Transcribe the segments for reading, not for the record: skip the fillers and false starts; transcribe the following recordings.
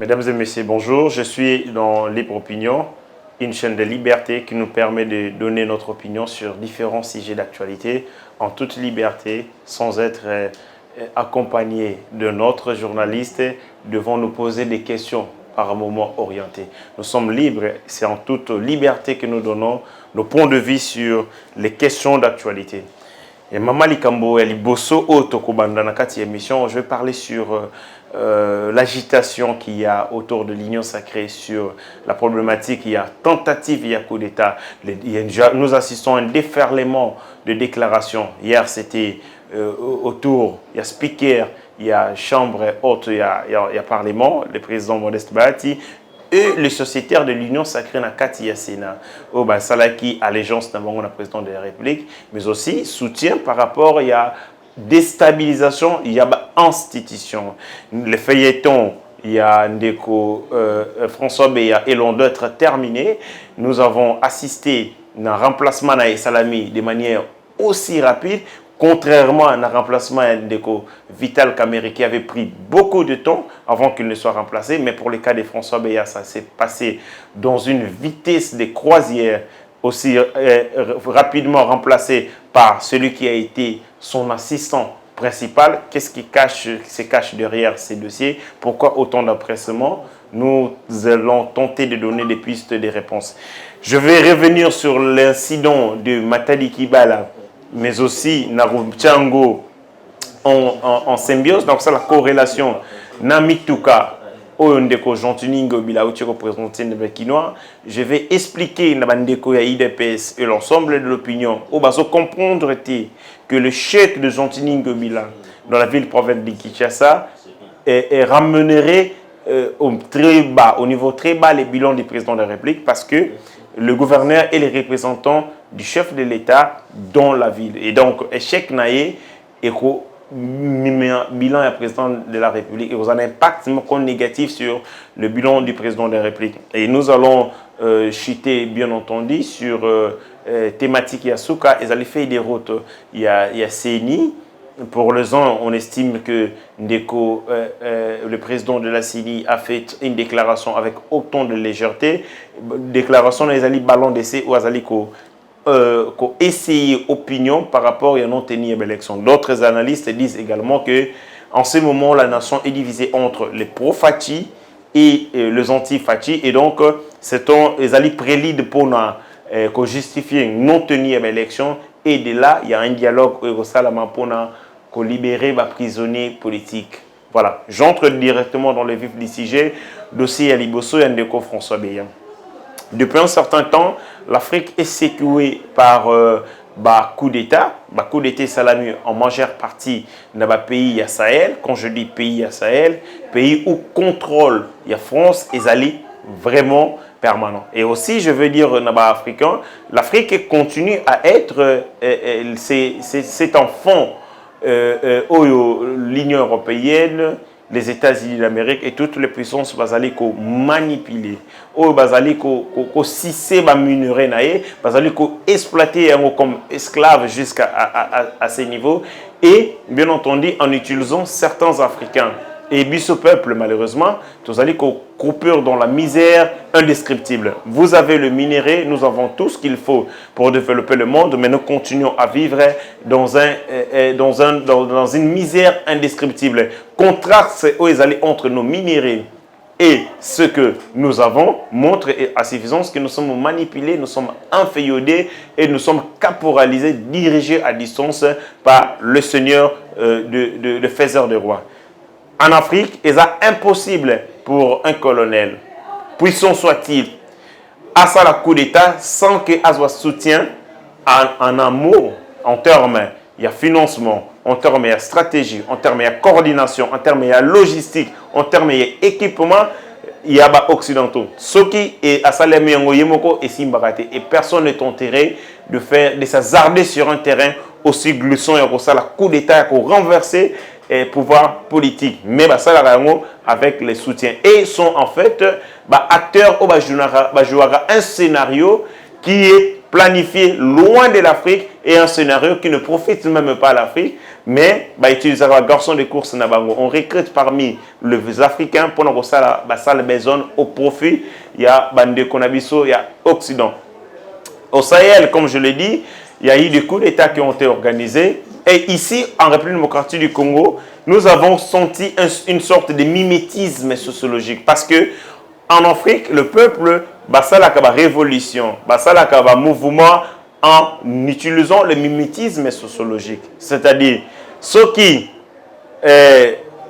Mesdames et messieurs, bonjour. Je suis dans Libre Opinion, une chaîne de liberté qui nous permet de donner notre opinion sur différents sujets d'actualité en toute liberté, sans être accompagné de notre journaliste devant nous poser des questions par un moment orienté. Nous sommes libres, c'est en toute liberté que nous donnons nos points de vue sur les questions d'actualité. Et Mama Likambo et Liboso Otokobanda dans cette émission, je vais parler sur l'agitation qu'il y a autour de l'Union sacrée, sur la problématique, il y a tentative, il y a coup d'État. Nous assistons à un déferlement de déclarations. Hier, c'était autour, il y a speaker, il y a chambre haute, il y a parlement, le président Modeste Bahati, et les sociétaires de l'Union sacrée na kati ya Sénat. Oh bah salaki allégeance na bango na président de la République, mais aussi soutien par rapport il y a déstabilisation, il y a institution. Les feuilletons, il y a Ndeko François Beya et l'on doit être terminé. Nous avons assisté à un remplacement na Salami de manière aussi rapide. Contrairement à un remplacement de Vital Kamerhe qui avait pris beaucoup de temps avant qu'il ne soit remplacé, mais pour le cas de François Beya, ça s'est passé dans une vitesse de croisière, aussi rapidement remplacé par celui qui a été son assistant principal. Qu'est-ce qui se cache derrière ces dossiers? Pourquoi autant d'empressement? Nous allons tenter de donner des pistes de réponses. Je vais revenir sur l'incident de Matadi Kibala, mais aussi Naru Tchango en symbiose. Donc, c'est la corrélation. Namituka, Oyondeko, Jantuningo, Bilaouti, représenté de Bekinois. Je vais expliquer Nabandeko et IDPS et l'ensemble de l'opinion. Au bas, comprendre que le chèque de Jantuningo Bila dans la ville-province de Kinshasa ramènerait au niveau très bas les bilans du président de la République parce que le gouverneur est le représentant du chef de l'État dans la ville. Et donc, échec naïe et bilan du président de la République et vous avez un impact négatif sur le bilan du président de la République. Et nous allons chuter, bien entendu, sur thématique Yasuka et aller faire des routes. Il y a CENI. Pour le temps, on estime que Ndeko, le président de la CENI, a fait une déclaration avec autant de légèreté. Déclaration dans les alliés ballons d'essai ou azali ko essayer opinion par rapport à non tenir l'élection. D'autres analystes disent également que en ce moment la nation est divisée entre les pro-Fachi et les anti-Fachi et donc c'est les alliés prélides pour justifier non tenir l'élection et de là il y a un dialogue pour libérer les prisonniers politiques. Voilà, j'entre directement dans le vif du sujet. Dossier à Liboso et Ndeko François Beya. Depuis un certain temps, l'Afrique est secouée par coup d'État. Coup d'État Salami en majeure partie dans le pays à Sahel. Quand je dis pays à Sahel, pays où contrôle la France et Zali vraiment permanent. Et aussi, je veux dire, africain, l'Afrique continue à être cet enfant l'Union européenne, les États-Unis d'Amérique et toutes les puissances basales qu'on manipule, basales qu'on sissé minerai naé, basales qu'on exploité comme esclaves jusqu'à ces niveaux et bien entendu en utilisant certains Africains. Et ce peuple, malheureusement, tous allez coupure dans la misère indescriptible. Vous avez le minerai, nous avons tout ce qu'il faut pour développer le monde, mais nous continuons à vivre dans une misère indescriptible. Contraste entre nos minéraux et ce que nous avons montre à suffisance que nous sommes manipulés, nous sommes inféodés et nous sommes caporalisés, dirigés à distance par le Seigneur de faiseur de rois. En Afrique, il est impossible pour un colonel, puissant soit-il, à ça la coup d'État sans qu'il soit soutien en amour, en termes de financement, en termes de stratégie, en termes de coordination, en termes de logistique, en termes d'équipement, il y a occidentaux. Ce qui est à Salemi et Simbarate et personne n'est enterré de s'hasarder sur un terrain aussi glissant et comme ça la coup d'État pour renverser et pouvoir politique, mais ça avec les soutiens et sont en fait acteurs où jouera un scénario qui est planifié loin de l'Afrique et un scénario qui ne profite même pas à l'Afrique, mais utiliser un garçon de course na bango. On recrute parmi les Africains pour nous ça la besoin au profit. Il y a bande Konabiso, il y a Occident. Au Sahel, comme je l'ai dit, il y a eu des coups d'État qui ont été organisés. Et ici, en République démocratique du Congo, nous avons senti une sorte de mimétisme sociologique. Parce que en Afrique, le peuple, ça la révolution, ça la mouvement en utilisant le mimétisme sociologique. C'est-à-dire, ceux qui,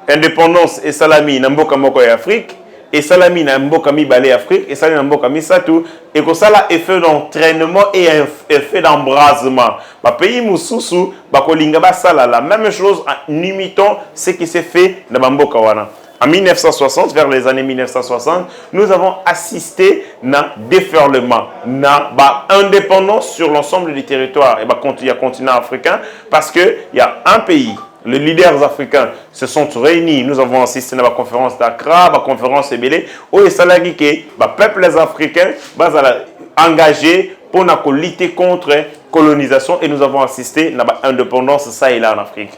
indépendance et salami, n'amboka moko et Afrique, et salami n'amboka mi balé Afrique, et salami n'amboka mi satou, et que ça a effet d'entraînement et effet d'embrasement. Pays Moussoussou, kolinga ba sala la même chose en imitant ce qui s'est fait dans Bamboka wana. En 1960, vers les années 1960, nous avons assisté à un déferlement, à indépendance sur l'ensemble du territoire et du continent africain, parce qu'il y a un pays, les leaders africains se sont réunis. Nous avons assisté à la conférence d'Accra, à la conférence Ebélé, où il s'agit que les peuples africains sont engagés pour lutter contre la colonisation, et nous avons assisté à l'indépendance ça et là en Afrique.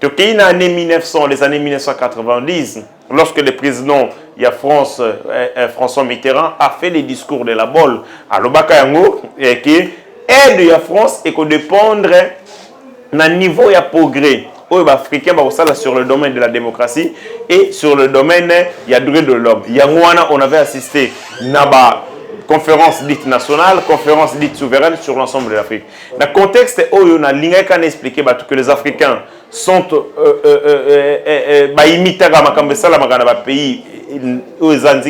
Donc, les années 1900, les années 1990, lorsque le président François Mitterrand a fait les discours de la Bolle à l'Obaka Yango, qui aide la France et qu'on dépendre d'un niveau de progrès africain sur le domaine de la démocratie et sur le domaine des droits de l'homme. On avait assisté à la conférence dite nationale, conférence dite souveraine sur l'ensemble de l'Afrique. Dans le contexte où on a expliqué que les Africains sont imités dans pays où ils ont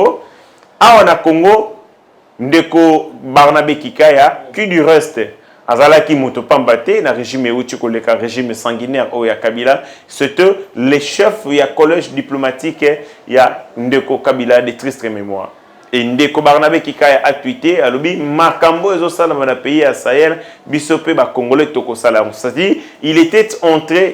au Congo, ndeko Barnabé Kikaya, qui du reste azalaki moto pambate na régime le régime sanguinaire au Kabila, c'était les chefs ya collège diplomatique ya ndeko Kabila de triste mémoire. Et ndeko Barnabé Kikaya a tweeté alobi makambo ezosala na pays à Sahel bisope ba congolais toko sala. C'est-à-dire il était en train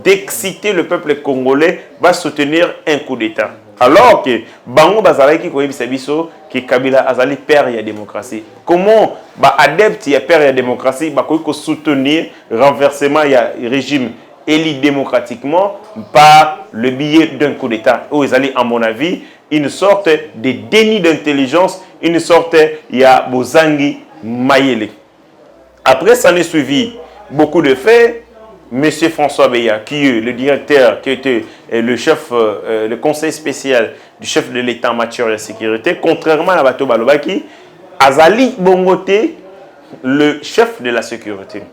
d'exciter le peuple congolais va soutenir un coup d'état. Alors que bango bazalaki ko yebisa biso que Kabila azali père ya démocratie. Comment adepte ya père ya démocratie ko soutenir renversement ya régime élu démocratiquement par le biais d'un coup d'état. Où ils allaient, à mon avis, une sorte de déni d'intelligence, une sorte ya bozangi mayele. Après ça n'est suivi beaucoup de faits. Monsieur François Beya, qui est le directeur, qui était le chef, le conseil spécial du chef de l'État en matière de sécurité, contrairement à Bato Balobaki, Azali Bongote, le chef de la sécurité.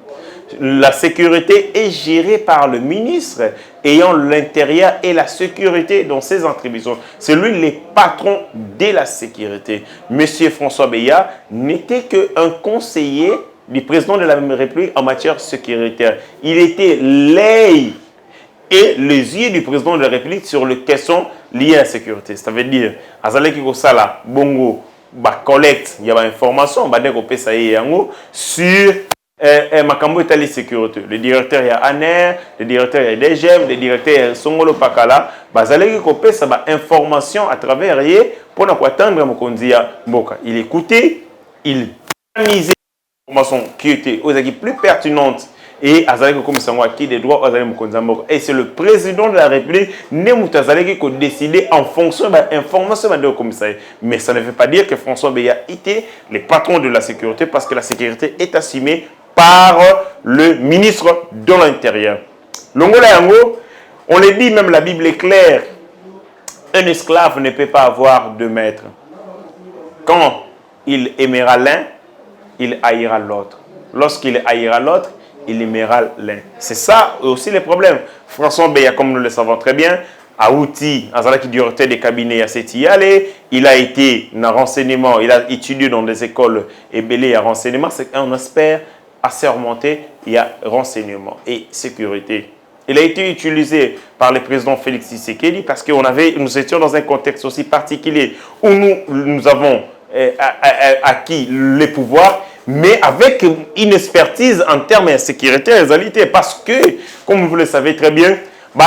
La sécurité est gérée par le ministre ayant l'intérieur et la sécurité dans ses attributions. C'est lui le patron de la sécurité. Monsieur François Beya n'était qu'un conseiller du président de la République en matière sécuritaire. Il était l'œil et les yeux du président de la République sur les questions liées à la sécurité. Ça veut dire, Azaleki Kosala, Bongo, collecte, il y a des informations, sur Makambo Etali Sécurité. Le directeur y a ANER, le directeur y a DGM, le directeur y a Songolo Pakala. Bazaleki Kopé, ça va information à travers yé pour nous attendre Mokondia Mboka. Il écoutait, il analysait qui était aux équipes plus pertinentes et Azaleki comme ça qui des droits aux Mokonzambo. Et c'est le président de la République Nemut Azaleki qui a décidé en fonction de l'information de commissaire. Mais ça ne veut pas dire que François Beya était le patron de la sécurité parce que la sécurité est assumée par le ministre de l'Intérieur. Longola Yango, on le dit, même la Bible est claire. Un esclave ne peut pas avoir de maître. Quand il aimera l'un, il haïra l'autre. Lorsqu'il haïra l'autre, il aimera l'un. C'est ça aussi le problème. François Beya, comme nous le savons très bien, a outil, qui directeur des cabinets à Sétialé, il a été dans renseignement, il a étudié dans des écoles et belé à renseignement. C'est un aspect assermenté, il y a renseignement et sécurité. Il a été utilisé par le président Félix Tshisekedi parce que nous étions dans un contexte aussi particulier où nous avons acquis les pouvoirs, mais avec une expertise en termes de sécurité et réalité. Parce que, comme vous le savez très bien,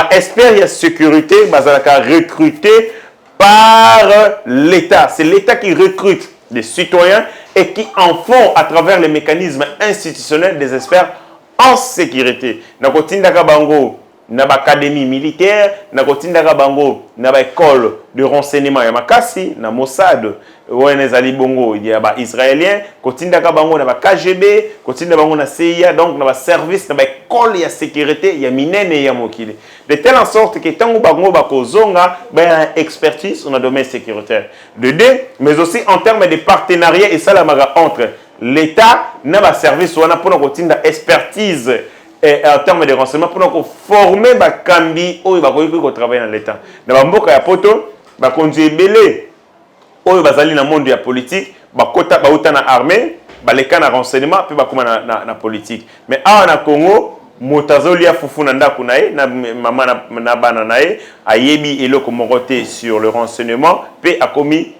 expert de sécurité recruté par l'État. C'est l'État qui recrute des citoyens et qui en font à travers les mécanismes institutionnels des experts en sécurité. Nakotindaka bango na académie militaire, nakotindaka bango na école de renseignement ya makasi na Mossad, Wenezali bongo il y a ba israélien, kotindaka bango na KGB, kotinda bango na CIA, donc na service na école ya sécurité ya minene ya mokili. De telle en sorte que tango bango bakozonga ba expertise dans le domaine sécuritaire. De deux, mais aussi en termes de partenariat et ça la maga entre l'État na ba service wana pour kotinda expertise en termes de renseignement pour former ba kambi oyo bakoki ko travailler dans l'État. Na ba mboka ya poto ba konzi belé oyo bazali na monde ya politique bakota bauta na armée baleka na renseignement pe bakoma na politique. Mais awa na Congo motazoli ya fufu na ndako na ye na mama na bana na ye ayebi eloko morote sur le renseignement pe akomi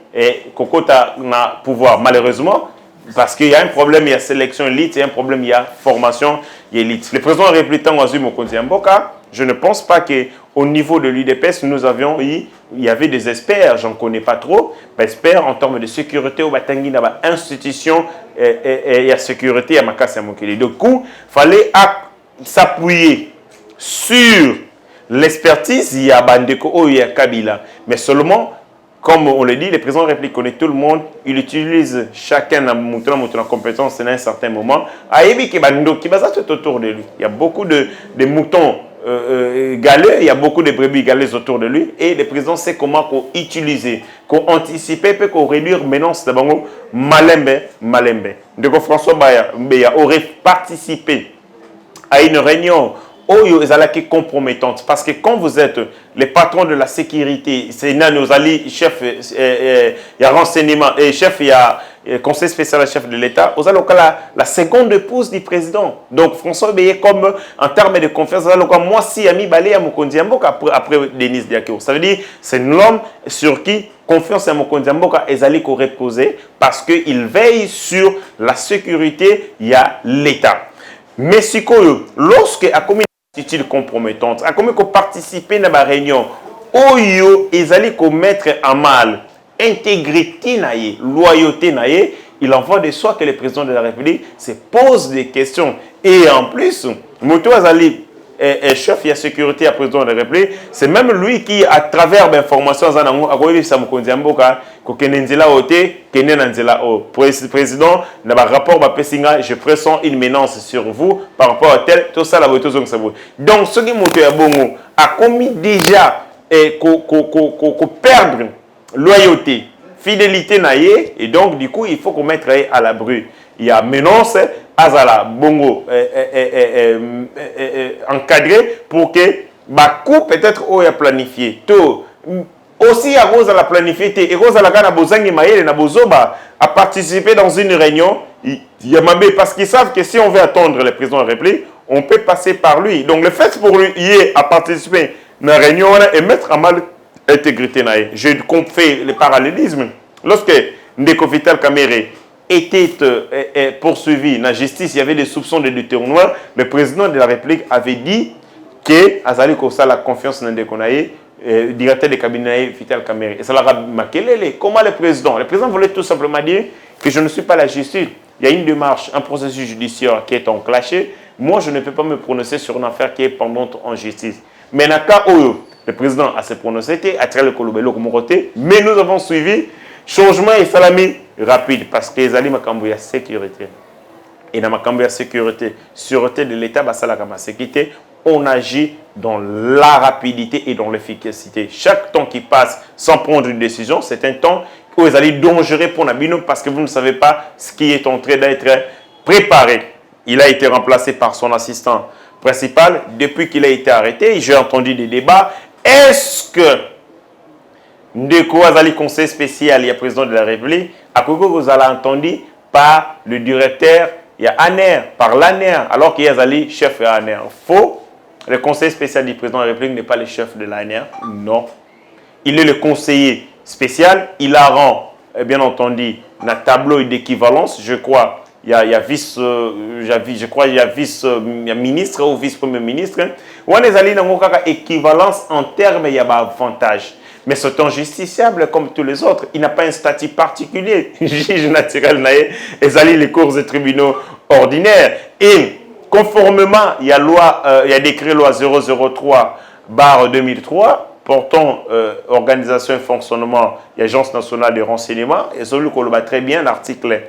kokota na pouvoir malheureusement. Parce qu'il y a un problème, il y a sélection élite, il y a un problème, il y a formation élite. Le président républicain Ouazu Mokonzi Mboka, je ne pense pas qu'au niveau de l'UDPS, nous avions eu, il y avait des experts, j'en connais pas trop, experts en termes de sécurité, au Batangi, dans l'institution et la sécurité à Makassi Mokili. Du coup, il fallait s'appuyer sur l'expertise, il y a Bandeko, il y a Kabila, mais seulement. Comme on le dit, le président de la République connaît tout le monde. Il utilise chacun dans la compétence à un certain moment. Aïbi qui est autour de lui. Il y a beaucoup de moutons galeux, il y a beaucoup de brebis galeuses autour de lui. Et le président sait comment utiliser, anticiper, qu'on réduire menace de malembe. Donc François Beya aurait participé à une réunion Oyo est compromettante parce que quand vous êtes le patron de la sécurité, c'est nos alliés, chef, il y a renseignement et chef, il y a conseil spécial chef de l'État, vous allez la seconde épouse du président. Donc François Béye comme en termes de confiance, moi si ami Balé à Mokonzi Mboka après Denis Diakio. Ça veut dire c'est l'homme sur qui confiance à Mokonzi Mboka est allé reposer parce qu'il veille sur la sécurité, il y a l'État. Mais si lorsque a commis attitude compromettante, a commis qu'on participer dans la réunion, oyo ezali ko mettre en mal intégrité naie, loyauté naie, il en va de soi que le président de la République se pose des questions. Et en plus, Moto Azali est chef de la sécurité à président de la République, c'est même lui qui, à travers l'information, a dit ça Mokonzi Mboka, président, dans le rapport, je pressens une menace sur vous par rapport à tel, tout ça, la voiture, donc, ce qui a commis déjà perdre loyauté, fidélité, et donc, du coup, il faut qu'on mette à l'abri. Il y a menace, Azala, Bongo, encadré pour que, coup peut-être, on a planifié. Tout. Aussi, à Rose à la planifié, et Rose à la Gana Bozangi Maël et Nabozoba a participé dans une réunion. Il y a Mabé, parce qu'ils savent que si on veut attendre le président de la République, on peut passer par lui. Donc, le fait pour lui à participer à la réunion et mettre en mal l'intégrité. Je fais le parallélisme. Lorsque Ndeko Vital Kamere était poursuivi dans la justice, il y avait des soupçons de détournement. Le président de la République avait dit que Azali Kosa la confiance dans Ndeko Naye, directeur de cabinet Vital Kamere. Et ça l'a marqué. Comment le président voulait tout simplement dire que je ne suis pas la justice. Il y a une démarche, un processus judiciaire qui est enclenché. Moi, je ne peux pas me prononcer sur une affaire qui est pendante en justice. Mais dans le cas où le président a se prononcé, mais nous avons suivi changement et salami rapide parce que les alliés makambo ya sécurité. Et dans ma sécurité, sûreté de l'État, sécurité, on agit dans la rapidité et dans l'efficacité. Chaque temps qui passe sans prendre une décision, c'est un temps où vous allez dangereux pour Nabino parce que vous ne savez pas ce qui est en train d'être préparé. Il a été remplacé par son assistant principal. Depuis qu'il a été arrêté, j'ai entendu des débats. Est-ce que Ndeko Azali conseil spécial, il y a président de la République, à quoi vous avez entendu par le directeur, il y a ANER, par l'ANER, alors qu'il y a Azali chef de l'ANER. Faux. Le conseil spécial du président de la République n'est pas le chef de l'ANER. Non. Il est le conseiller spécial. Il a rend, bien entendu, un tableau d'équivalence. Je crois, il y a vice, je crois, il y a vice ministre ou vice-premier ministre. On est allé dans équivalence en termes, il y a avantage. mais c'est un justiciable comme tous les autres. Il n'a pas un statut particulier. Juge naturel, et les cours et tribunaux ordinaires. Et conformément, il y a décret loi 003/2003 portant organisation et fonctionnement de l'Agence nationale de renseignement. Et celui qu'on le bat très bien, l'article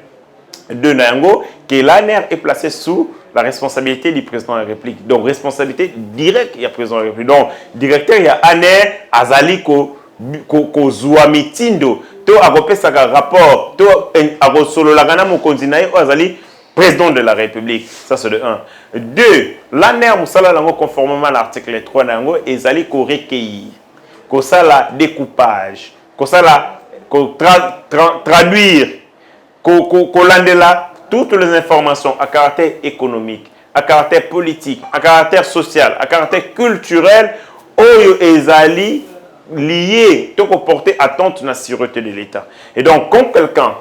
de Nango, que l'ANR est placé sous la responsabilité du président de la République. Donc, responsabilité directe, il y a président de la République. Donc, directeur, il y a ANR, Azali, ko Zouamitindo, to agopé sa rapport, to agosolo lagana mokondinae, Azali, président de la République. Ça, c'est de 1. 2, l'ANR, Moussala Lango, conformément à l'article 3 Nango, Azali, ko recueillir, ko ça la découpage, ko ça la traduire, Kolandela, toutes les informations à caractère économique, à caractère politique, à caractère social, à caractère culturel, Oyo Ezali lié, tout porter attente à la sûreté de l'État. Et donc, quand quelqu'un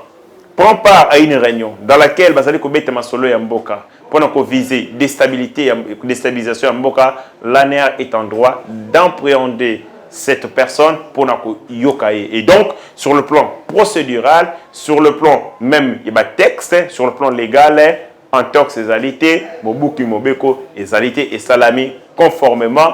prend part à une réunion dans laquelle Bazali Kobete Masolo et Mboka, pour viser déstabilisation à Mboka, l'ANR est en droit d'appréhender cette personne pour yokaye. Et donc, sur le plan procédural, sur le plan même, il y a texte, sur le plan légal, en tant que égalité, Mobuki Mobeko, égalité et salami, conformément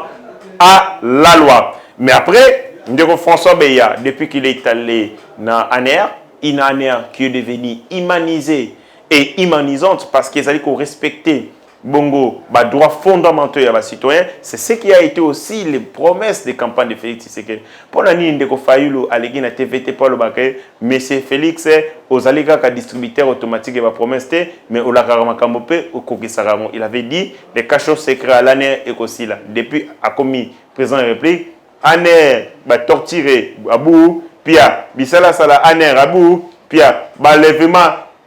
à la loi. Mais après, François Beya, depuis qu'il est allé dans ANR, une ANR qui est devenue humanisée et humanisante parce qu'ils allaient respecter Bongo, droits fondamentaux à citoyens, c'est ce qui a été aussi les promesses des campagnes de Félix Tshisekedi. Pour la ligne de Kofaïlo, à l'église de TVT, Paul Bakay, mais c'est Félix, aux allégas qu'à distributeur automatique et va promesse, mais au Lakaramakambope, au Kokisaramon. Il avait dit les cachots secrets à l'année et aussi là. Depuis, a commis président de la République, année, torturé, à bout, puis à Bissala Sala, année, à bout, puis à lèvement.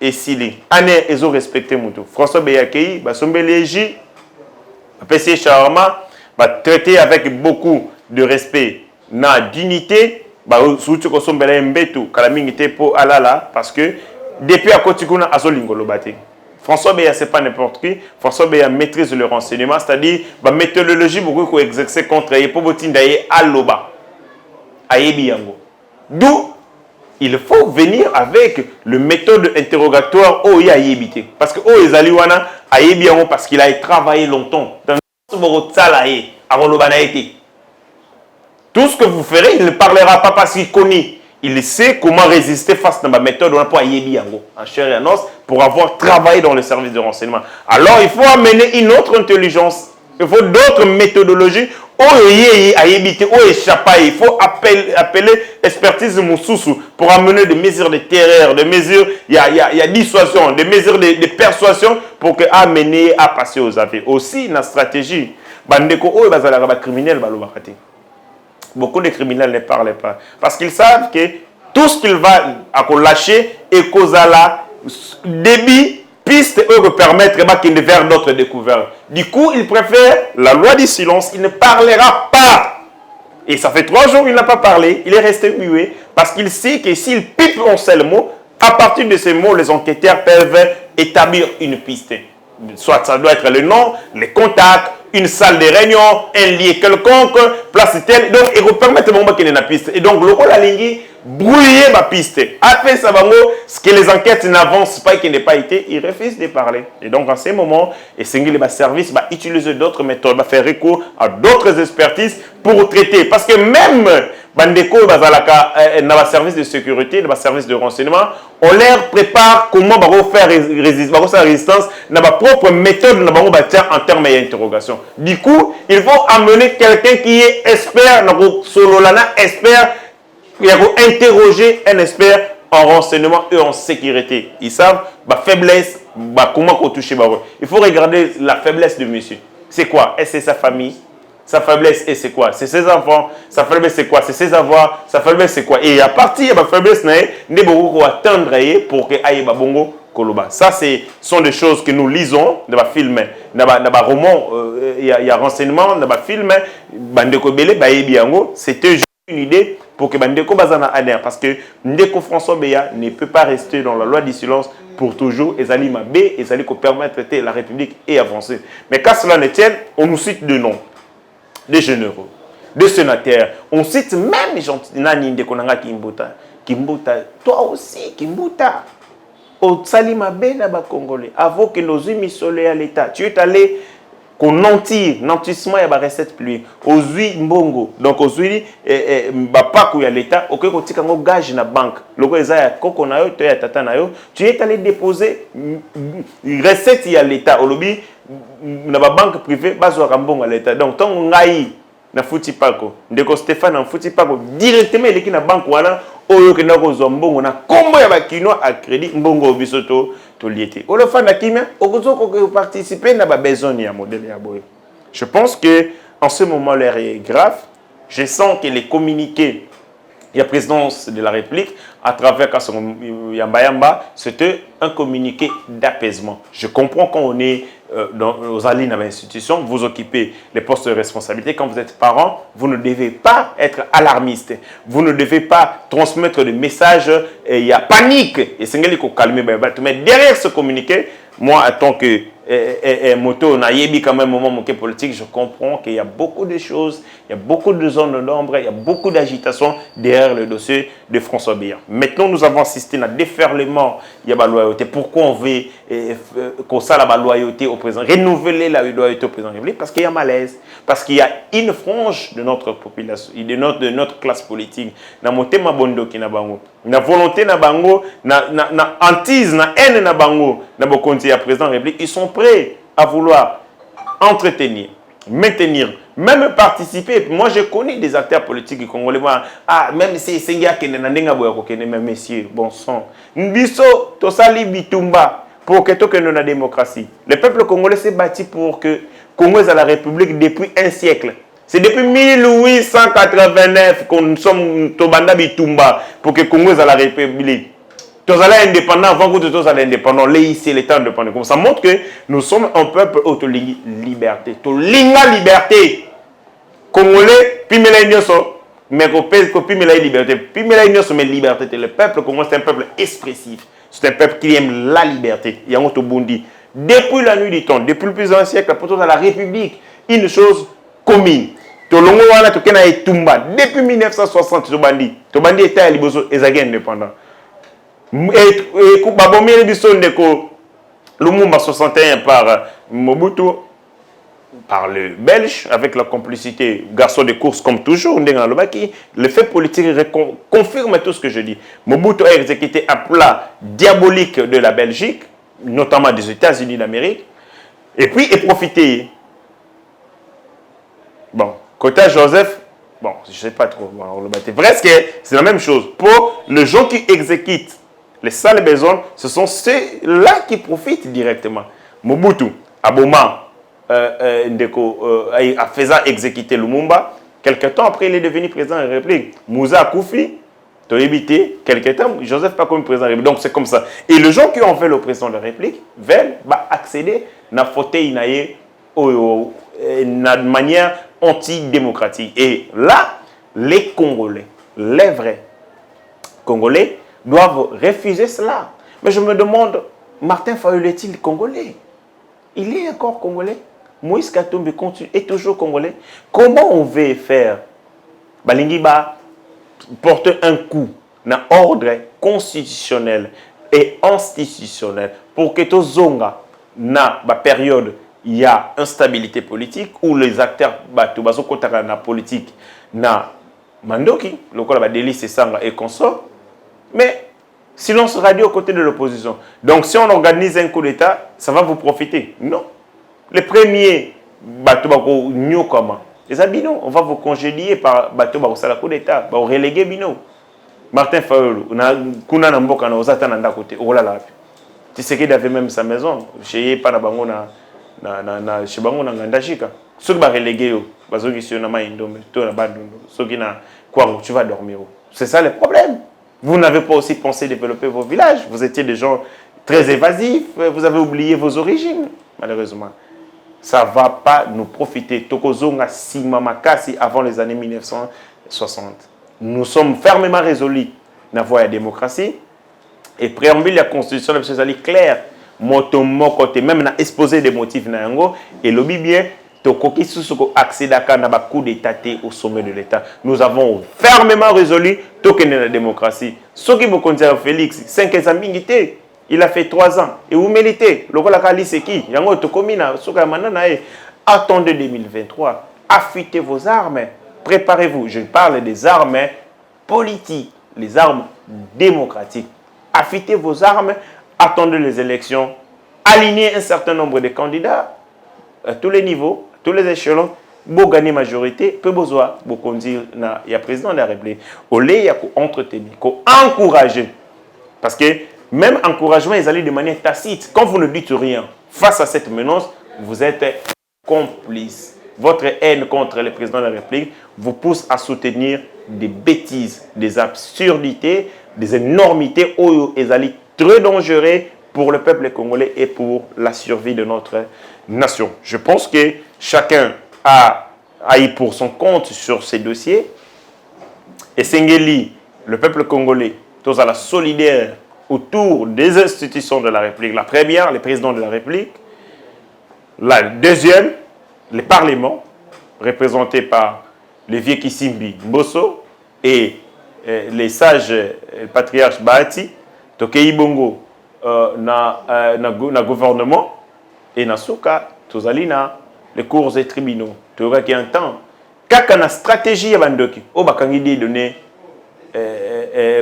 Et si année ils ont respecté Moutou. François Beyakei, Sombeleji, PC Charma, traité avec beaucoup de respect, na dignité, surtout que Sombele Mbetou, Kalamingité pour Alala, parce que depuis à Kotikuna, Azolingo Lobate. François Beya, c'est pas n'importe qui. François Beya maîtrise le renseignement, c'est-à-dire, méthodologie beaucoup qu'on exerce contre Yepobotindaye Aloba, Ayebi Yango. D'où il faut venir avec le méthode interrogatoire au Yayébité. Parce que au Ezaliwana a Yebiango parce qu'il a travaillé longtemps. Dans tout ce que vous ferez, il ne parlera pas parce qu'il connaît. Il sait comment résister face à ma méthode en chair et en os pour avoir travaillé dans le service de renseignement. Alors il faut amener une autre intelligence. Il faut d'autres méthodologies. Il faut appeler expertise Moussoussou pour amener des mesures de terreur, des mesures, il y a dissuasion, des mesures de persuasion pour amener à passer aux affaires. Aussi, la stratégie, beaucoup de criminels ne parlent pas. Parce qu'ils savent que tout ce qu'il va lâcher est cause à la débit. Piste eux permettre qu'il ne faire d'autres découvertes. Du coup, il préfère la loi du silence. Il ne parlera pas. Et ça fait 3 jours qu'il n'a pas parlé. Il est resté muet parce qu'il sait que s'il pipe un seul mot, à partir de ces mots, les enquêteurs peuvent établir une piste. Soit ça doit être le nom, les contacts, une salle de réunion, un lieu quelconque, place telle. Donc, il va permettre qu'il y ait une piste. Et donc, le rôle à ligne, brouiller ma piste. Après ça, ce que les enquêtes n'avancent pas et qui n'a pas été, il refuse de parler. Et donc, en ces moments, et Single Service va utiliser d'autres méthodes, va faire recours à d'autres expertises pour traiter. Parce que même Bandeko, dans le service de sécurité, dans le service de renseignement, on leur prépare comment faire résistance, dans ma propre méthode, en termes d'interrogation. Du coup, il faut amener quelqu'un qui est expert, expert, il faut interroger un expert en renseignement et en sécurité. Ils savent la faiblesse, comment on touche. Il faut regarder la faiblesse de monsieur. C'est quoi? Est-ce que c'est sa famille? Sa faiblesse, et c'est quoi? C'est ses enfants. Sa faiblesse, c'est quoi? C'est ses avoirs. Sa faiblesse, c'est quoi? Et à partir de la faiblesse, il faut attendre pour que aille bongo koloba. Ça, ce sont des choses que nous lisons dans les films, dans les romans. Il y a renseignement dans les films. C'était juste une idée pour que Bandeko Bazana adhère. Parce que Ndeko François Beya ne peut pas rester dans la loi du silence pour toujours. Et Zali Mabé, et Zali permettre de traiter la République et avancer. Mais quand cela ne tienne, on nous cite deux noms. Des généraux. de sénateurs. On cite même Nani Ndekonanga Kimbuta. Kimbuta, toi aussi, Kimbuta. Au Salima Benaba Congolais, avant que nos émissions à l'État, tu es allé qu'on nantissement et la recette pluie. Aux huit mbongo, donc aux huit, pas qu'il y a l'État, ok, quand tu as gage na banque, le gars est koko na yo, tu es tata na yo, tu es allé déposer recette à l'État, au lobby, na ba banque privée, bazo rambongo à l'État. Donc, ton ngai na futi pako, ndeko Stéphane na futi pako, directement il est na banque wana, oyo ke na kozwa mbongo na kombo ya bakino à crédit mbongo bisoto to liété. O le fan na kimia, okozo ko participer na ba besoin ya modèle ya boy. Je pense que en ce moment l'air est grave. Je sens que les communiqués la présidence de la République, à travers Kasson Yamba Yamba, c'était un communiqué d'apaisement. Je comprends quand on est aux alliés dans l'institution, vous occupez les postes de responsabilité. Quand vous êtes parent, vous ne devez pas être alarmiste. Vous ne devez pas transmettre des messages. Il y a panique. Et c'est ce qu'il calmer. Mais derrière ce communiqué, moi, en tant que moto, on a quand même un moment politique, je comprends qu'il y a beaucoup de choses, il y a beaucoup de zones d'ombre, il y a beaucoup d'agitation derrière le dossier de François Biya. Maintenant, nous avons assisté à un déferlement, il y a la loyauté. Pourquoi on veut qu'on ça la loyauté au président, renouveler la loyauté au président de la République? Parce qu'il y a malaise, parce qu'il y a une frange de notre population, de notre classe politique, na motema bondo ki na bango, na volonté na bango, na hantise, na haine na bango, na bokonti ya président de la République, ils sont prêts à vouloir entretenir, maintenir, même participer. Moi, je connais des acteurs politiques congolais. Même si c'est un qui n'est même messieurs, bon sang. Nbiso, tosali bitumba, pour que tu aies la démocratie. Le peuple congolais s'est bâti pour que Congo est à la République depuis un siècle. C'est depuis 1889 que nous sommes Tobanda bitumba pour que Congo est à la République. Tous allés indépendants avant que tous allés indépendants, c'est l'État indépendant. Ça montre que nous sommes un peuple autoligé liberté. Tolinga liberté. Congolais, puis so, mais puis liberté. Puis mais liberté. Le peuple congolais c'est un peuple expressif. C'est un peuple qui aime la liberté. Il y a un Bundi. Depuis la nuit du temps, depuis le plus ancien siècle, pour tous à la République, une chose commune. Depuis 1960, Tobandi était à Liboso et indépendant. Et Lumumba 61 par Mobutu, par le Belge, avec la complicité garçon de course comme toujours, le fait politique confirme tout ce que je dis. Mobutu a exécuté un plat diabolique de la Belgique, notamment des États-Unis d'Amérique, et puis il profité. Bon, côté Joseph, bon, je ne sais pas trop, presque c'est la même chose. Pour les gens qui exécutent les sales besoins, ce sont ceux-là qui profitent directement. Mobutu, Aboma, a faisant exécuter Lumumba. Quelque temps après, il est devenu président de la République. Moussa Koufi, tu as évité. Quelque temps, Joseph pas comme président de la République. Donc c'est comme ça. Et les gens qui ont fait le président de la République veulent accéder à la fauteuil de manière antidémocratique. Et là, les Congolais, les vrais Congolais, doivent refuser cela. Mais je me demande, Martin Fayulu est-il congolais? Il est encore congolais. Moïse Katumbi est toujours congolais. Comment on veut faire Balingiba porter un coup dans l'ordre constitutionnel et institutionnel pour que tout zonga na ba période il y a instabilité politique où les acteurs bato baso kotaka na politique na mandoki lokola ba délice sanga et consort. Mais silence radio aux côtés de l'opposition. Donc si on organise un coup d'État, ça va vous profiter. Non. Les premiers bateaux comment les abino, on va vous congédier par bateau la coup d'État, va reléguer bino. Martin Fayulu, kuna na mboka na ozata na ndakote, olala. Tu sais qu'il avait même sa maison, chez pas na bango na chez bango na ngandashika. Ceux qui va reléguer yo, bazo qui sur na maindombe, to na bandondo. Ceux qui na quoi tu vas dormir. C'est ça le problème. Vous n'avez pas aussi pensé développer vos villages. Vous étiez des gens très évasifs. Vous avez oublié vos origines, malheureusement. Ça ne va pas nous profiter. Tokozonga Simamakasi avant les années 1960. Nous sommes fermement résolus dans la voie de la démocratie. Et préambule la Constitution de M. Zali clair. Moto côté même na exposé des motifs na yango et lobby bien tokoki susuko accéder à un coup d'état au sommet de l'État. Nous avons fermement résolu token la démocratie. Ce qui me concerne Félix, 5 ans mingi. Il a fait 3 ans. Et vous méritez. Le rôle de c'est qui? Attendez 2023. Affûtez vos armes. Préparez-vous. Je parle des armes politiques, les armes démocratiques. Affûtez vos armes. Attendez les élections. Alignez un certain nombre de candidats à tous les niveaux, à tous les échelons. Pour gagner majorité, peu besoin pour conduire il y a président de la République. Au lieu, il y a entretenir, encourager. Parce que même encouragement, ils allaient de manière tacite. Quand vous ne dites rien face à cette menace, vous êtes complice. Votre haine contre le président de la République vous pousse à soutenir des bêtises, des absurdités, des énormités où ils allaient très dangereux pour le peuple congolais et pour la survie de notre nation. Je pense que chacun a eu pour son compte sur ces dossiers. Et Sengeli, le peuple congolais, tous à la solidaire autour des institutions de la République. La première, le président de la République. La deuxième, le Parlement, représenté par les vieux Kissimbi Mbosso et les sages patriarches Bahati, Tokei Bongo na gouvernement et na souka, tozali na les cours et tribunaux. Tu auras qu'il y a un temps. Kaka na stratégie ya bandoki, o bakangi donné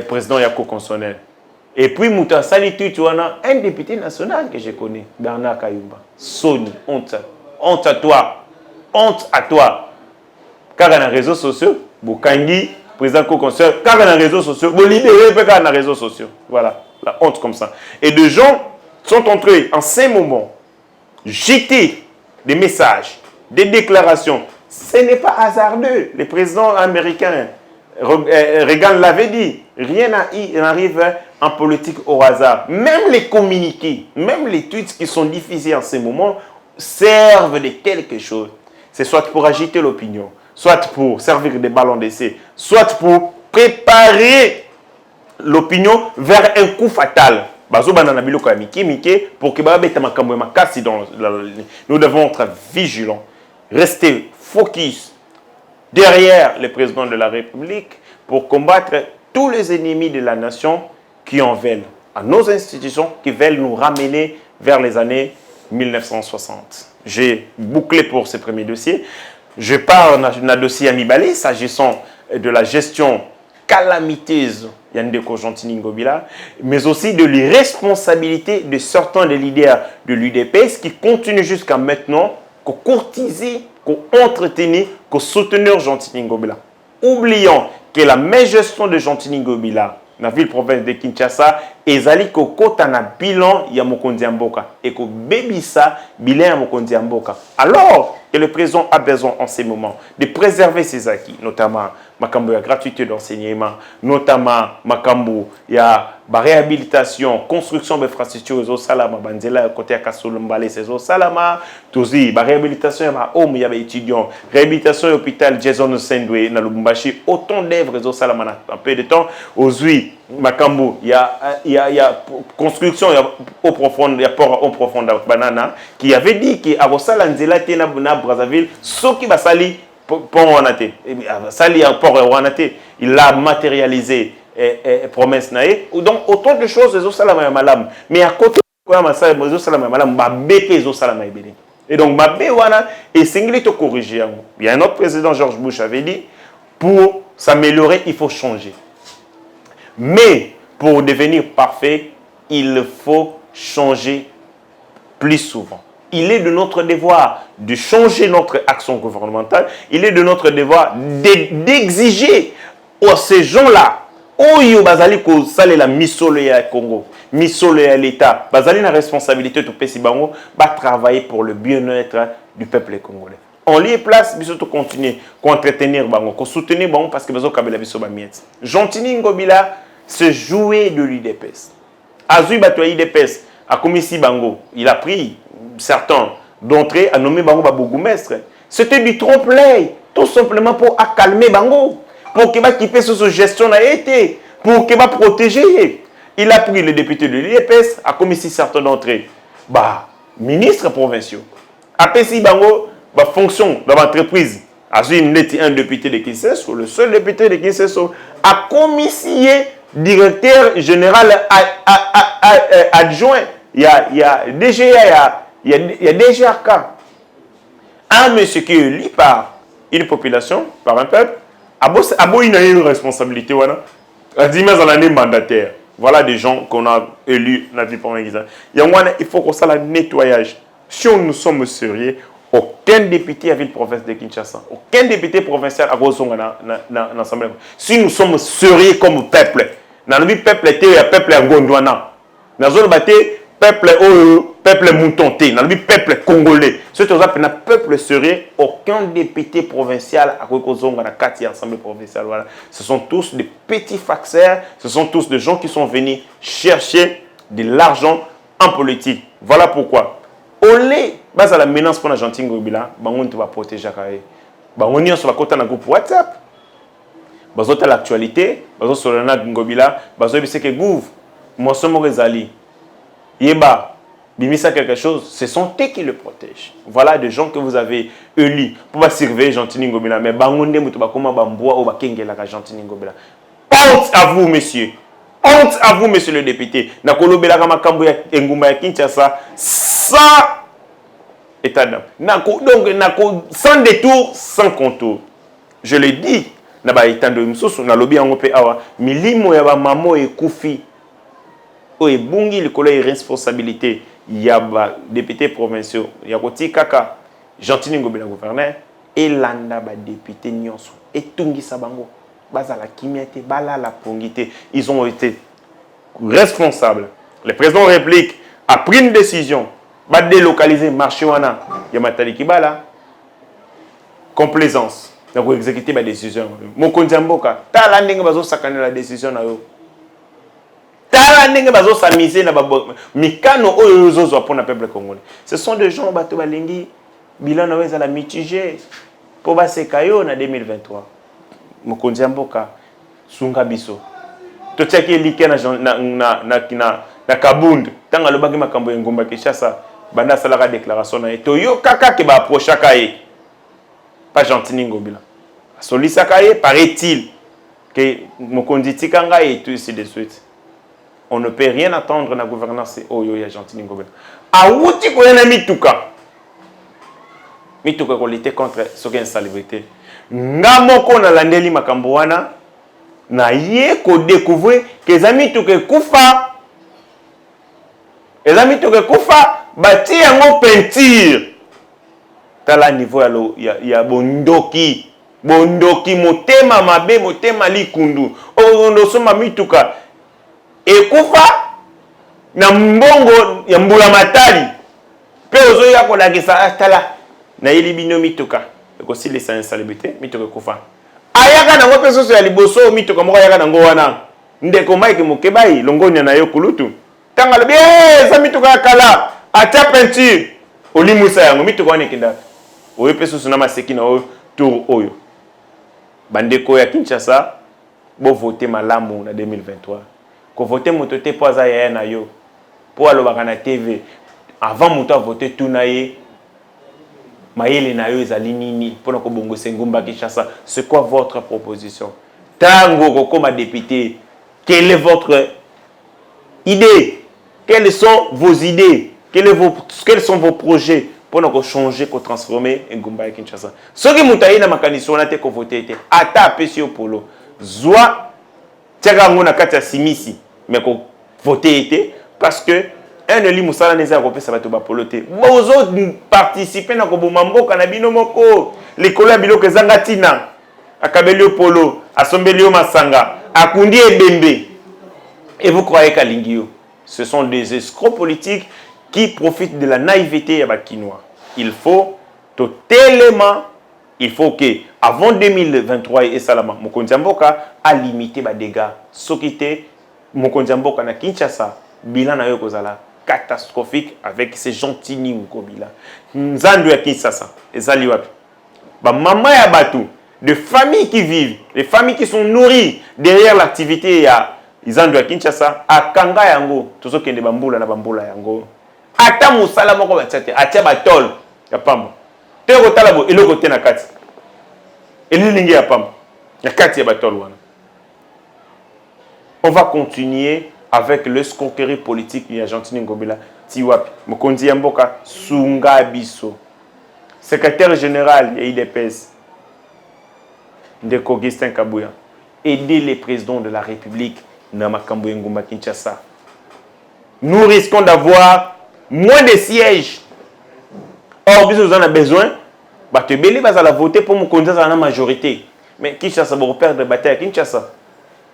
président Yako constitutionnel. Et puis, Mouta Salitu, tu as un député national que je connais, Bernard Kayumba. Sony, honte. Honte à toi. Honte à toi. Car dans les réseaux sociaux, Bokangi, président co-conseil, car dans les réseaux sociaux, vous libérez dans les réseaux sociaux. Voilà, la honte comme ça. Et des gens sont entrés en ces moments, jeter des messages, des déclarations. Ce n'est pas hasardeux. Le président américain, Reagan l'avait dit, rien n'arrive en politique au hasard. Même les communiqués, même les tweets qui sont diffusés en ce moment servent de quelque chose. C'est soit pour agiter l'opinion, soit pour servir des ballons d'essai, soit pour préparer l'opinion vers un coup fatal. Pour que nous devons être vigilants, rester focus derrière le président de la République pour combattre tous les ennemis de la nation qui en veulent à nos institutions, qui veulent nous ramener vers les années 1960. J'ai bouclé pour ce premier dossier. Je pars dans un dossier à Mibali, s'agissant de la gestion calamiteuse Yandeko Gentini Ngobila, mais aussi de l'irresponsabilité de certains des leaders de l'UDPS qui continuent jusqu'à maintenant qu'à courtiser, qu'à entretenir, qu'à soutenir Gentini Ngobila. Oublions que la meilleure gestion de Gentini Ngobila dans la ville-province de Kinshasa, ezali ko kota na bilan ya mokonzi mboka et ko bebisa bilan ya mokonzi mboka. Alors que le président a besoin en ces moments de préserver ses acquis, notamment makambo ya gratuité d'enseignement, notamment makambo ya réhabilitation, construction d'infrastructures au salama banzela côté ya Kasulumbale c'est au salama, tozi réhabilitation ya homme ya étudiants, réhabilitation à l'hôpital Jason Sendwe na Lubumbashi, autant d'œuvres au salama en peu de temps. Aujourd'hui makambo il y a construction au profond, il y a port au profond banana qui avait dit que avosala nzela tena na Brazzaville soki basali pont wanate sali port wanate il a matérialisé promesse nae donc autant de choses les osala malam mais à côté quoi masala les osala malam ba BP les osala maibeli et donc ba B wana et singli to corriger il y a un autre président George Bush avait dit pour s'améliorer il faut changer. Mais pour devenir parfait, il faut changer plus souvent. Il est de notre devoir de changer notre action gouvernementale. Il est de notre devoir d'exiger à ces gens-là, Oyo bazali ko sale la misolo ya Congo, misolo ya l'État, bazali na responsabilité to pesi bango, ba travailler pour le bien-être du peuple congolais. On lui place, biso to continuer, ko entretenir bango, ko soutenir bango parce que bazo kabela biso ba miette. Gentini Ngobila se jouer de l'UDPS. Azui bato UDPS a commis si bango, il a pris certains d'entrée à nommer bango ba bourgmestre. C'était du trompe-l'œil, tout simplement pour accalmer bango, pour qu'il va quitter sous gestion a été, pour qu'il va protéger. Il a pris le député de l'UDPS, a commis si certains d'entrée, bah ministres provinciaux. Après si bango la fonction dans l'entreprise. Un député de Kinshasa, le seul député de Kinshasa, a commissionné directeur général adjoint. Il y a DGA, il y a DGRK. Un monsieur qui est élu par une population, par un peuple, a une responsabilité. A dit, mais l'année mandataire. Voilà des gens qu'on a élus dans la vie pour il faut qu'on fasse le nettoyage. Si nous sommes sérieux, aucun député à ville-province de Kinshasa, aucun député provincial à l'Assemblée. Si nous sommes sérieux comme peuple, dans le peuple, il y a peuple à Gondwana. Dans le peuple moutonté, dans le peuple congolais. Ce qui est un peuple sérieux, aucun député provincial à l'Assemblée provinciale. Voilà. Ce sont tous des petits facteurs, ce sont tous des gens qui sont venus chercher de l'argent en politique. Voilà pourquoi. Olé, base à la menace pour la gentille Ngobila, on va protéger Kaye. On y a sur la côte dans groupe WhatsApp. Bazo à l'actualité, bazo sur le Ngobila, bazo c'est que gouv, moi sommes rezali. Yeba, bimisa quelque chose, ce sont eux qui le protègent. Voilà des gens que vous avez élus pour surveiller gentille Ngobila, mais bangonde mutuba koma bamboa ou bakengela ka gentille Ngobila. Honte à vous, messieurs. Honte à vous, monsieur le député. Nakolobela kama kambo ya engumba ya Kinshasa. Sans état d'âme. Donc, sans détour, sans contour. Je le dis, naba itando msusu na lobi yango pe awa milimo ya ba mamo e kufi o e bungi likolo e responsabilité ya ba député provinciaux ya koti kaka Gentil Ngobila gouverneur et landa ba député nyonso et tungisa bango bazala kimiate bala la pongité, ils ont été responsables. Le président de la République a pris une décision va délocaliser le marché wana ya matali kibala complaisance donc exécuter ma décision mokonzi mboka tala ndenge bazo sakana la décision na yo tala ndenge bazo samiser na mikano oyo zozwa pour na peuple congolais. Ce sont des gens bato balingi bilan na weza la mitigé pour ba sekayo na 2023 mokonzi mboka sunga biso to tiaki like na kabund tanga lobaki makambo ngomba Kinshasa banda salaka déclaration na to yo kaka ke ba approcher kaye pas Gentil Ngobila solisa kaye paraît-il que mokonzi tikanga et tout ainsi de suite. On ne peut rien attendre dans la gouvernance oyo ya Gentil Ngobila awuti ko na mituka ko lutter contre ce qui est insalubrité ngamoko na landeli makambo wana na ye ko découvrir que zami tuke kufa ezami tuke kufa bati yango peinture tala niveau ya bondoki motema mabe motema likundu ondo soma mituka ekufa na mbongo ya mbula matali pe ozo ya ko lakisa atala na yeli bino mituka ko sile sa insalubrité mituka kufa ayaka na ngope soso ya liboso mituka moko ayaka na ngo wana ndeko Mike Mukebai longonya na yo kulutu tanga lobi za mituka kala atia peinture olimusa yango mituka wana kinda oyo pe soso na maseki na oyo tour oyo bandeko ya Kinshasa bo voter malamu na 2023 ko voter moto te po za ya na yo po alobaka na TV avant moto a voter tout na ye mayele na yo ezali nini pona ko bongo sengumba Kinshasa. C'est quoi votre proposition tango kokoma député? Quelle est votre idée? Quelles sont vos idées? Quels sont vos projets pour changer, pour transformer Ngumba et Kinshasa? Ce qui m'a dit na makaniso na te ko voter te ata apesi polo zwa tiaka ngona kati simisi mais ko voter te parce que un eli musala neza ko pesa bato ba polo te bozo participer na ko bomamboka na bino moko likolo ya biloko ezanga tina akabeli polo asombeli masanga akundi ebembe et vous croyez kalingio? Ce sont des escrocs politiques qui profitent de la naïveté ya bakinois. Il faut totalement, il faut que avant 2023 et salama mokonzi mboka a limité ba dégâts sokité mokonzi mboka na Kinshasa bilan na yo kozala catastrophique avec ces gentils Ngobila nzandu ya Kinshasa ezali wapi ba mama ya batu de familles qui vivent, les familles qui sont nourries derrière l'activité ya nzandu ya Kinshasa akanga yango tozo kende bambula na bambula yango ata musala moko batete atia batol ya pamba te kotala bo eloko te na kati elilingi ya pamba ya kati ya batol wana. On va continuer avec le escroquerie politique ya Gentini Ngobila tiwapi mokonzi ya mboka sunga biso secrétaire général ya IDPS Ndeko Augustin Kabuya aider les présidents de la République na makambo ya Ngumba Kinshasa. Nous risquons d'avoir moins de sièges. Or biso nous en a besoin ba te belé ba la voter pour mokonzi za na majorité. Mais Kinshasa va perdre bataille à Kinshasa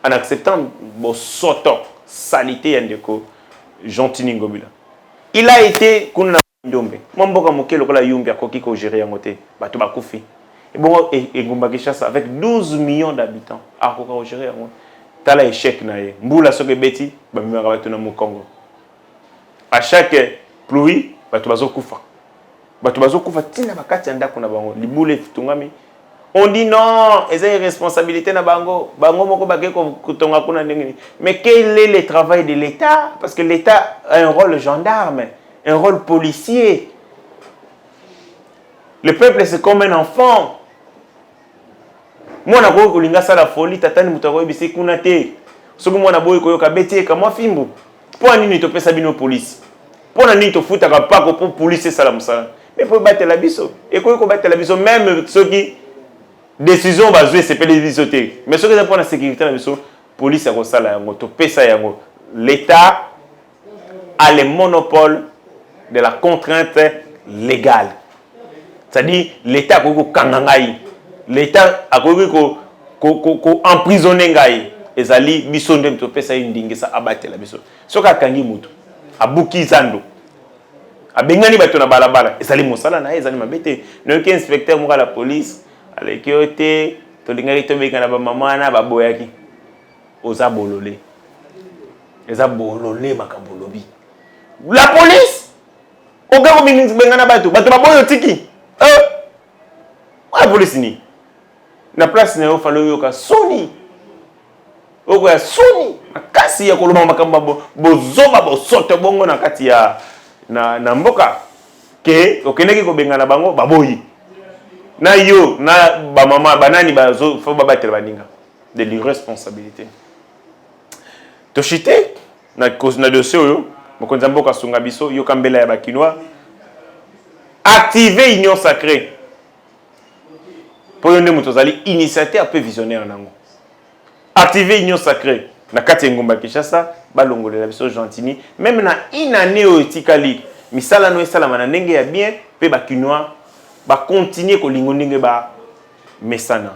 en acceptant bon soto salité ya Ndeko Gentini Ngobila. Il a été kuna ndombe. Mamboka mokelo kola yumbi akoki ko gérer yango te. Bato bakufi. Et bon et Ngumba Kinshasa avec 12 millions d'habitants akoka ko gérer yango. Tala échec na ye. Mbula soke beti ba mimaka bato na Congo. À chaque pluie bato bazokufa. Bato bazokufa tina bakati ndako na bango. Libule tungami. On dit non, ils ont une responsabilité na bango. Bango moko bake kutonga kuna ndengeni. Mais quel est le travail de l'État? Parce que l'État a un rôle gendarme, un rôle policier. Le peuple c'est comme un enfant. Moi na ko linga sala folie tatani mutako bisi kuna te. Soki mwana boy koyoka beti ka mwa fimbu. Po nini to pesa bino police? Po na nini to futa ka pa ko pour police sala musala. Mais pour battre la biso. Et ko battre la biso même ceux qui décision va jouer c'est pas les bisotés. Mais ceux qui pour la sécurité la biso police a ko sala yango to pesa yango. L'État a le monopole de la contrainte légale. C'est-à-dire l'État ko kangangai. L'État a ko emprisonner ngai. Ezali biso ndem to pesa indingi sa abate la biso. Soka kangi mutu. Abuki zando. Abengani bato na balabala. Ezali mosala na ezali mabete. Noki inspecteur mo la police aleki ote to lingaki to beka na ba mama na ba boyaki. Oza bololé. Eza bololé makambo lobi. La police oga ko benga na bato. Bato ba boyo tiki. La police ni. Na place na yo falo yoka soni. Oko ya soni makasi ya koloma makambo bozoba bosoto bongo na kati ya na mboka ke okeneki ko benga na bango baboyi na yo na ba mama banani bazo fo babatela baninga de l'irresponsabilité to chité na dossier yo mokonza mboka sunga biso yo kambela ya bakinois activer union sacrée pour yonde mutozali initiateur peu visionnaire nango. Activer union sacrée na kati Ngumba Kinshasa balongolela biso Gentini même na une année otikali misala no esala mana ndenge ya bien pe bakinois ba continuer ko lingo ndenge ba mesana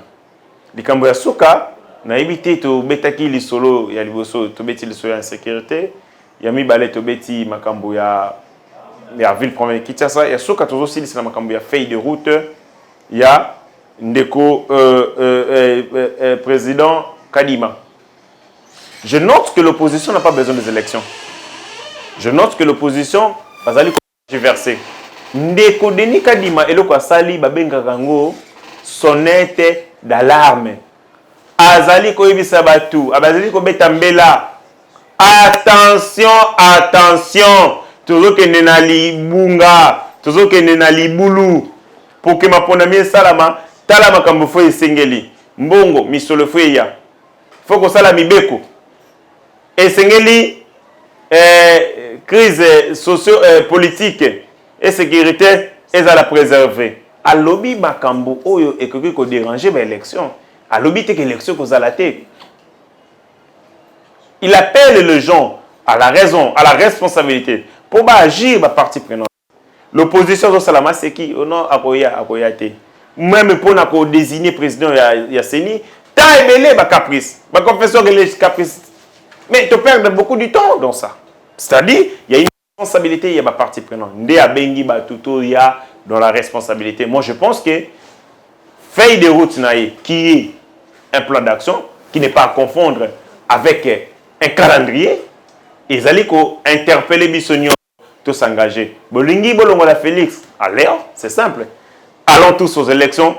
likambo ya suka na ebité to betaki lisolo ya liboso to beti lisolo ya sécurité ya mibale to beti makambo ya ville province Kinshasa ya suka tozo silisa na makambo ya feuille de route ya ndeko président Kadima. Je note que l'opposition n'a pas besoin des élections. Je note que l'opposition va aller controverser. Ndeko Denis Kadima et le Kwasali babenga kango sonnette d'alarme. Azali ko ibisa batu, abazali ko betambela. Attention, attention. Toujours que nena libunga, toujours que nena libulu. Pour que ma ponamie salama, talama kambo fo esengeli. Mbongo misolo fo ya. Faut que ça la mibeko. Et sengeli crise socio-politique et sécurité et à la préserver. À lobby makambo oyo et que ko déranger l'élection. À lobby te que l'élection ko zalaté. Il appelle les gens à la raison, à la responsabilité pour agir ba partie prenante. L'opposition de Salama c'est qui non akoya te. Même pour na ko désigner président ya Seni ta ebele ba caprice ba confession que les caprices mais tu perds beaucoup de temps dans ça, c'est-à-dire il y a une responsabilité, il y a ma partie prenante ndé abengi ba tuto ya dans la responsabilité. Moi je pense que feuille de route naïe qui est un plan d'action qui n'est pas à confondre avec un calendrier et zali ko interpeller bisonio tous s'engager bolingi bolongo la Félix alors c'est simple, allons tous aux élections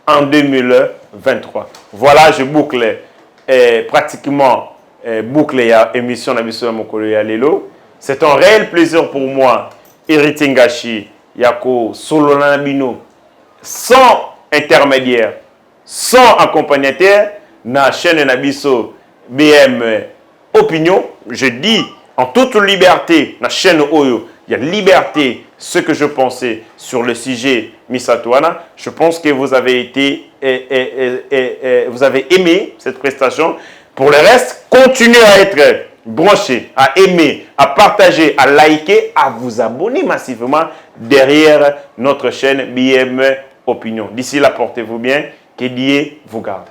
en 2023. Voilà, je boucle pratiquement boucle ya émission na biso mokolo ya lelo. C'est un réel plaisir pour moi Héritier Ngashi yako solo na bino sans intermédiaire, sans accompagnateur, na chaîne Nabiso BM Opinion. Je dis en toute liberté, na chaîne Oyo, il y a liberté, ce que je pensais sur le sujet Misatouana. Je pense que vous avez été, vous avez aimé cette prestation. Pour le reste, continuez à être branchés, à aimer, à partager, à liker, à vous abonner massivement derrière notre chaîne BM Opinion. D'ici là, portez-vous bien. Que Dieu vous garde.